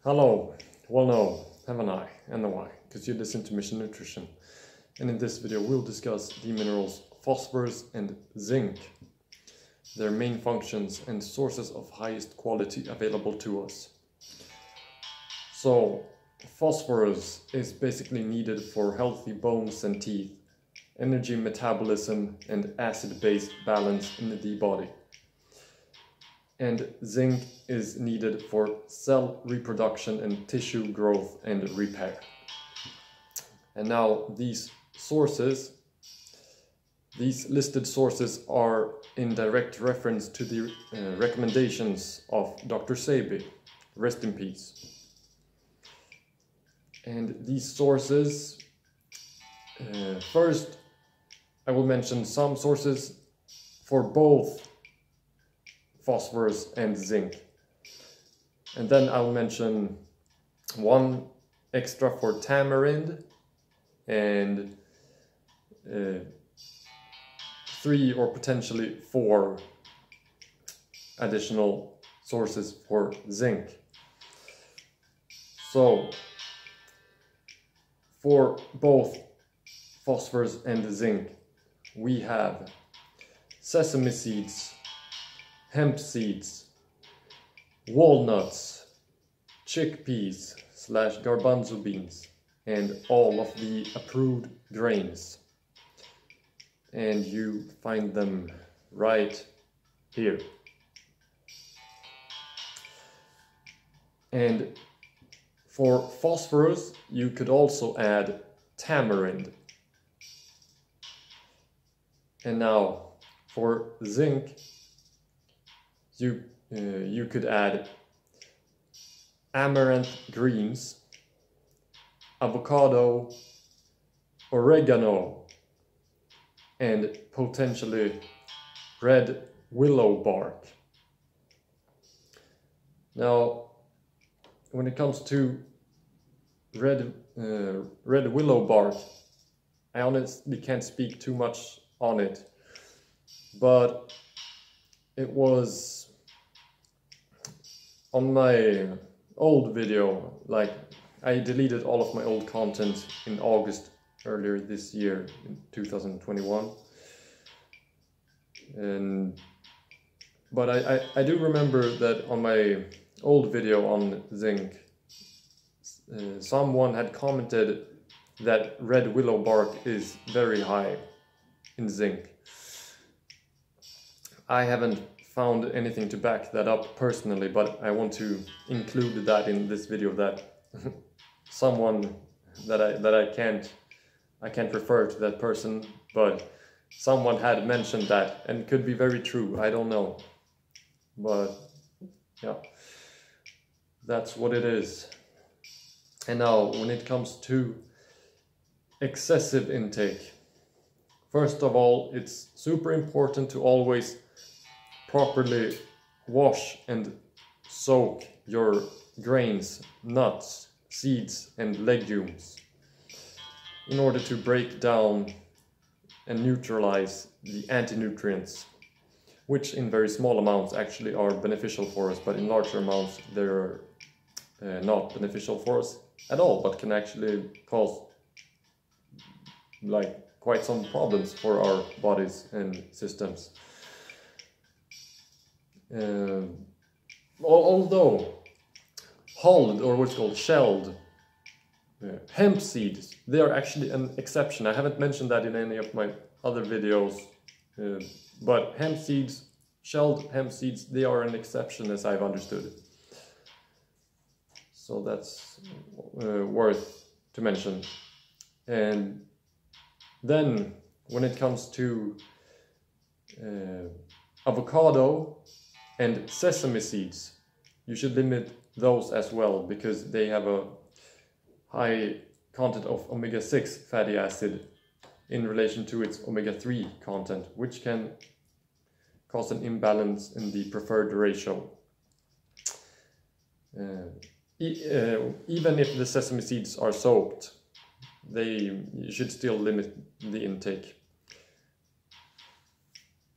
Hello, well no, have an I and a Y, because you listen to Mission Nutrition. And in this video we'll discuss the minerals phosphorus and zinc, their main functions and sources of highest quality available to us. So, phosphorus is basically needed for healthy bones and teeth, energy metabolism and acid-base balance in the body. And zinc is needed for cell reproduction and tissue growth and repair. And now these listed sources are in direct reference to the recommendations of Dr. Sebi, rest in peace. And these sources, first I will mention some sources for both phosphorus and zinc, and then I'll mention one extra for tamarind and 3 or potentially 4 additional sources for zinc. So for both phosphorus and zinc we have sesame seeds, hemp seeds, walnuts, chickpeas / garbanzo beans, and all of the approved grains. And you find them right here. And for phosphorus you could also add tamarind. And now for zinc you could add amaranth greens, avocado, oregano, and potentially red willow bark. Now, when it comes to red willow bark, I honestly can't speak too much on it, but it was on my old video, like I deleted all of my old content in August earlier this year, in 2021. But I do remember that on my old video on zinc, someone had commented that red willow bark is very high in zinc. I haven't found anything to back that up personally, but I want to include that in this video, that someone that I can't refer to that person, but someone had mentioned that, and it could be very true, I don't know, but yeah, that's what it is. And now when it comes to excessive intake, first of all, it's super important to always properly wash and soak your grains, nuts, seeds and legumes in order to break down and neutralize the anti-nutrients, which in very small amounts actually are beneficial for us, but in larger amounts they're not beneficial for us at all, but can actually cause like quite some problems for our bodies and systems. Although hulled, or what's called shelled, hemp seeds, they are actually an exception. I haven't mentioned that in any of my other videos, but hemp seeds, shelled hemp seeds, they are an exception as I've understood it. So that's worth to mention. And then when it comes to avocado and sesame seeds, you should limit those as well, because they have a high content of omega-6 fatty acid in relation to its omega-3 content, which can cause an imbalance in the preferred ratio. Even if the sesame seeds are soaked, you should still limit the intake.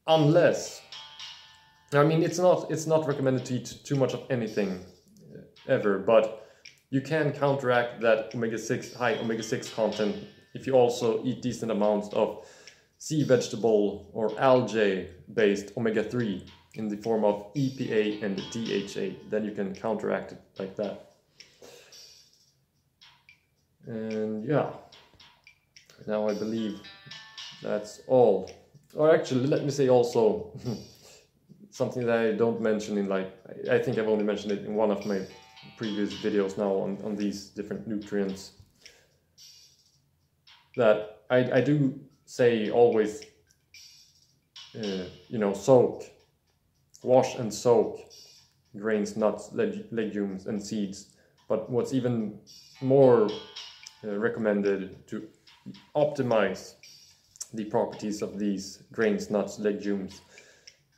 Unless I mean, it's not recommended to eat too much of anything ever, but you can counteract that high omega-6 content if you also eat decent amounts of sea vegetable or algae-based omega-3 in the form of EPA and DHA. Then you can counteract it like that. And yeah, now I believe that's all. Or actually, let me say also something that I don't mention in, like, I think I've only mentioned it in one of my previous videos now on these different nutrients, that I do say always, you know, wash and soak grains, nuts, legumes and seeds. But what's even more recommended to optimize the properties of these grains, nuts, legumes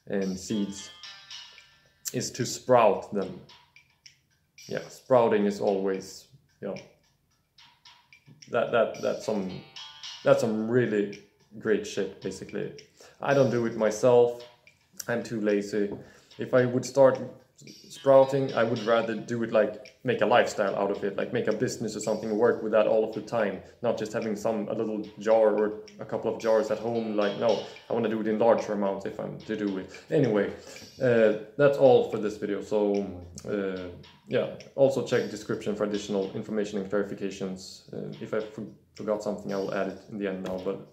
and seeds is to sprout them. Yeah, sprouting is always, you know, that's some really great shit, basically. I don't do it myself. I'm too lazy. If I would start sprouting, I would rather do it, like, make a lifestyle out of it, like make a business or something, work with that all of the time, not just having a little jar or a couple of jars at home. Like, no, I want to do it in larger amounts if I'm to do it. Anyway, that's all for this video. So yeah, also check the description for additional information and clarifications. If I forgot something, I will add it in the end now, but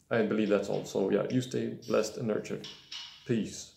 I believe that's all. So yeah, you stay blessed and nurtured. Peace.